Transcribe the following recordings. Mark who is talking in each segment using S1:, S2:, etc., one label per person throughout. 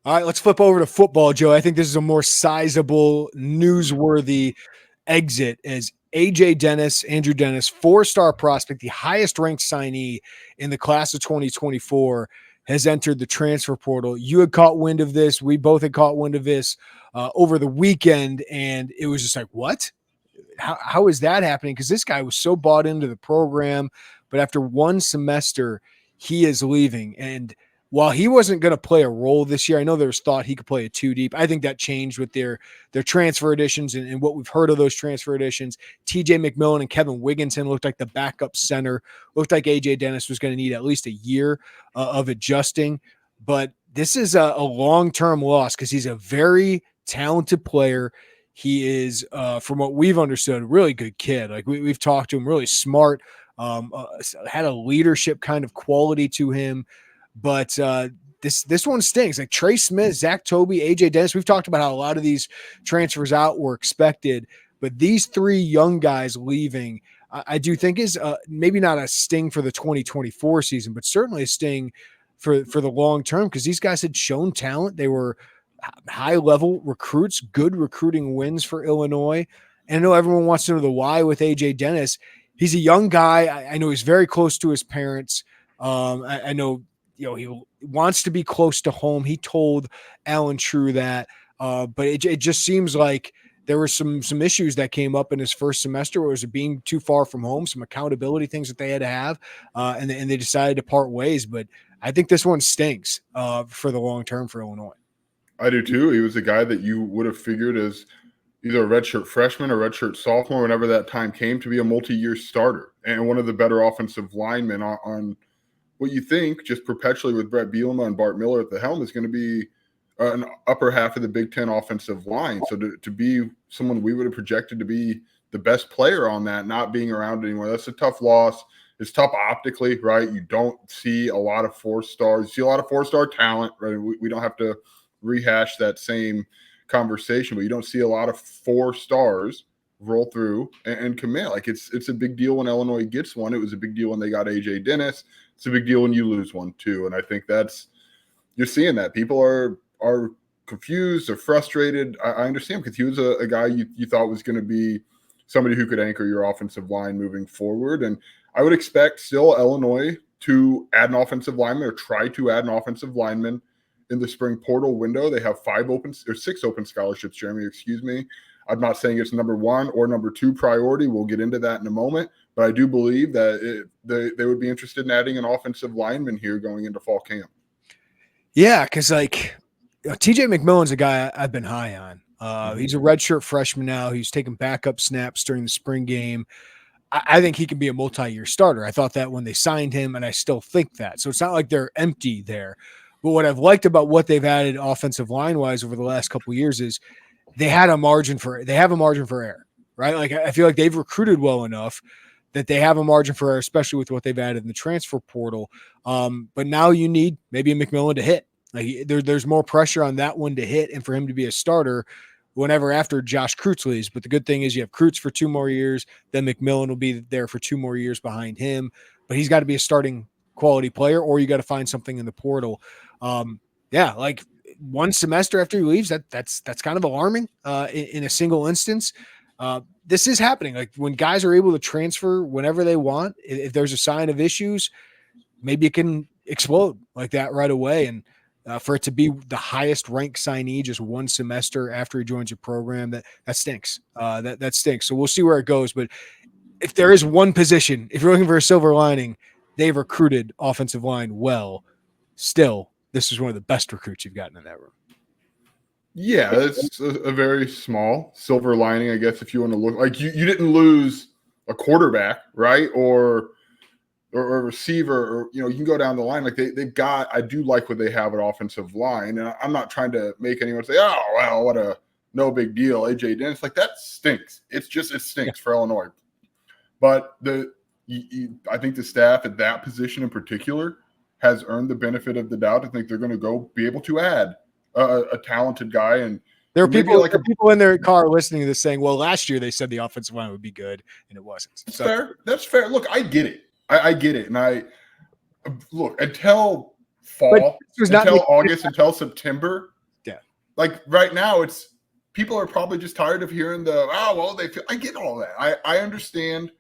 S1: All right, let's flip over to football, Joe. I think this is a more sizable, newsworthy exit as Andrew Dennis, four-star prospect, the highest ranked signee in the class of 2024, has entered the transfer portal. You had caught wind of this. We both had caught wind of this over the weekend, and it was just like, what? How is that happening? Because this guy was so bought into the program, but after one semester, he is leaving. And while he wasn't going to play a role this year, I know there's thought he could play a two deep. I think that changed with their transfer additions and what we've heard of those transfer additions. TJ McMillan and Kevin Wigginton looked like the backup center. Looked like AJ Dennis was going to need at least a year of adjusting. But this is a long-term loss because he's a very talented player. He is, from what we've understood, a really good kid. Like we've talked to him, really smart, had a leadership kind of quality to him. But this one stinks. Like Trey Smith, Zach Toby, AJ Dennis. We've talked about how a lot of these transfers out were expected, but these three young guys leaving, I do think is maybe not a sting for the 2024 season, but certainly a sting for the long term because these guys had shown talent. They were high level recruits, good recruiting wins for Illinois. And I know everyone wants to know the why with AJ Dennis. He's a young guy. I know he's very close to his parents. I know, he wants to be close to home. He told Alan True that, but it just seems like there were some issues that came up in his first semester. Where it was being too far from home, some accountability things that they had to have, and they decided to part ways. But I think this one stinks for the long term for Illinois.
S2: I do too. He was a guy that you would have figured as either a redshirt freshman or redshirt sophomore, whenever that time came, to be a multi-year starter and one of the better offensive linemen on what you think just perpetually with Brett Bielema and Bart Miller at the helm is going to be an upper half of the Big Ten offensive line. So to be someone we would have projected to be the best player on that, not being around anymore, that's a tough loss. It's tough optically, right? You don't see a lot of four stars. You see a lot of four-star talent, right? We don't have to rehash that same conversation, but you don't see a lot of four stars roll through and commit. Like it's a big deal when Illinois gets one. It was a big deal when they got AJ Dennis. It's a big deal when you lose one too. And I think you're seeing that people are confused or frustrated. I understand because he was a guy you thought was going to be somebody who could anchor your offensive line moving forward. And I would expect still Illinois to add an offensive lineman or try to add an offensive lineman in the spring portal window. They have 6 open scholarships, Jeremy, excuse me. I'm not saying it's number 1 or number 2 priority. We'll get into that in a moment. But I do believe that they would be interested in adding an offensive lineman here going into fall camp.
S1: Yeah, because TJ McMillan's a guy I've been high on. He's a redshirt freshman now. He's taking backup snaps during the spring game. I think he can be a multi-year starter. I thought that when they signed him, and I still think that. So it's not like they're empty there. But what I've liked about what they've added offensive line-wise over the last couple of years is they have a margin for error, right? Like I feel like they've recruited well enough that they have a margin for error, especially with what they've added in the transfer portal. But now you need maybe a McMillan to hit. Like there's more pressure on that one to hit and for him to be a starter whenever after Josh Kreutz leaves. But the good thing is you have Kreutz for 2 more years, then McMillan will be there for 2 more years behind him. But he's got to be a starting quality player, or you got to find something in the portal. Like one semester after he leaves, that's kind of alarming in a single instance. This is happening. Like when guys are able to transfer whenever they want, if there's a sign of issues, maybe it can explode like that right away. And for it to be the highest ranked signee just one semester after he joins your program, that stinks. That stinks. So we'll see where it goes. But if there is one position, if you're looking for a silver lining, they've recruited offensive line well. Still, this is one of the best recruits you've gotten in that room.
S2: Yeah, it's a very small silver lining, I guess, if you want to look. Like you didn't lose a quarterback, right? Or a receiver, or you can go down the line. Like they've got, I do like what they have at offensive line. And I'm not trying to make anyone say, oh, well, what a no big deal. AJ Dennis, like that stinks. It stinks for Illinois. But I think the staff at that position in particular has earned the benefit of the doubt. I think they're going to go be able to add a talented guy. And
S1: there are people in their car listening to this saying, well, last year they said the offensive line would be good, and it wasn't.
S2: Fair. That's fair. Look, I get it. I get it. And look, until fall,
S1: not
S2: until August, until September.
S1: Yeah.
S2: Like right now, people are probably just tired of hearing I get all that. I understand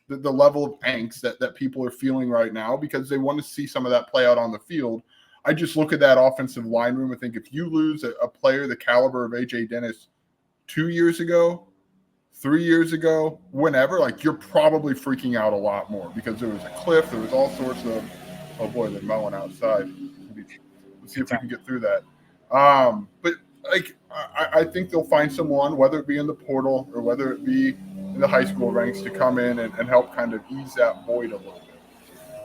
S2: the level of angst that people are feeling right now because they want to see some of that play out on the field. I just look at that offensive line room and think if you lose a player the caliber of AJ Dennis 2 years ago, 3 years ago, whenever, like you're probably freaking out a lot more because there was a cliff, there was all sorts of, oh boy, they're mowing outside. Let's see if we can get through that. But like I think they'll find someone, whether it be in the portal or whether it be in the high school ranks, to come in and help kind of ease that void a little bit.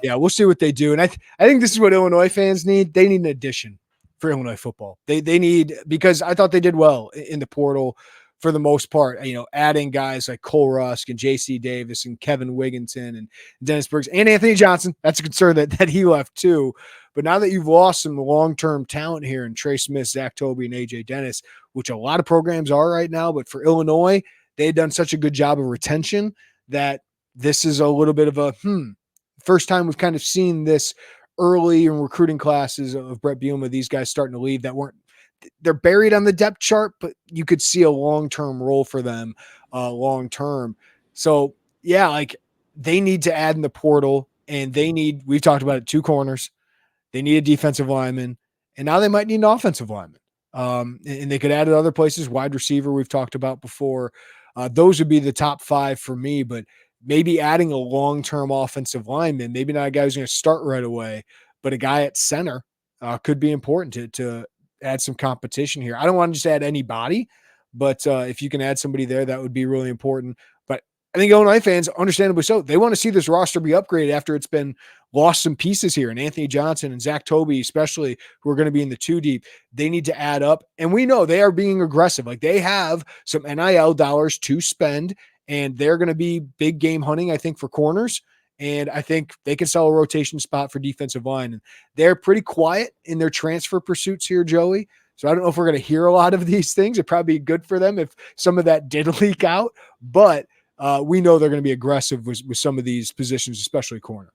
S1: Yeah, we'll see what they do. And I think this is what Illinois fans need. They need an addition for Illinois football. They need, because I thought they did well in the portal for the most part, adding guys like Cole Rusk and JC Davis and Kevin Wigginton and Dennis Briggs and Anthony Johnson. That's a concern that he left too. But now that you've lost some long-term talent here in Trey Smith, Zach Toby, and AJ Dennis, which a lot of programs are right now, but for Illinois, they've done such a good job of retention that this is a little bit of a first time we've kind of seen this early in recruiting classes of Brett Bielema, these guys starting to leave that they're buried on the depth chart, but you could see a long-term role for them long-term. So yeah, like they need to add in the portal and we've talked about it, 2 corners. They need a defensive lineman and now they might need an offensive lineman. And they could add at other places, wide receiver we've talked about before. Those would be the top 5 for me, but maybe adding a long-term offensive lineman, maybe not a guy who's going to start right away, but a guy at center could be important to add some competition here. I don't want to just add anybody, but if you can add somebody there, that would be really important. But I think Illinois fans, understandably so, they want to see this roster be upgraded after it's been lost some pieces here. And Anthony Johnson and Zach Toby, especially, who are going to be in the 2 deep, they need to add up. And we know they are being aggressive. Like they have some NIL dollars to spend, and they're going to be big game hunting, I think, for corners. And I think they can sell a rotation spot for defensive line. And they're pretty quiet in their transfer pursuits here, Joey. So I don't know if we're going to hear a lot of these things. It'd probably be good for them if some of that did leak out. But we know they're going to be aggressive with some of these positions, especially corner.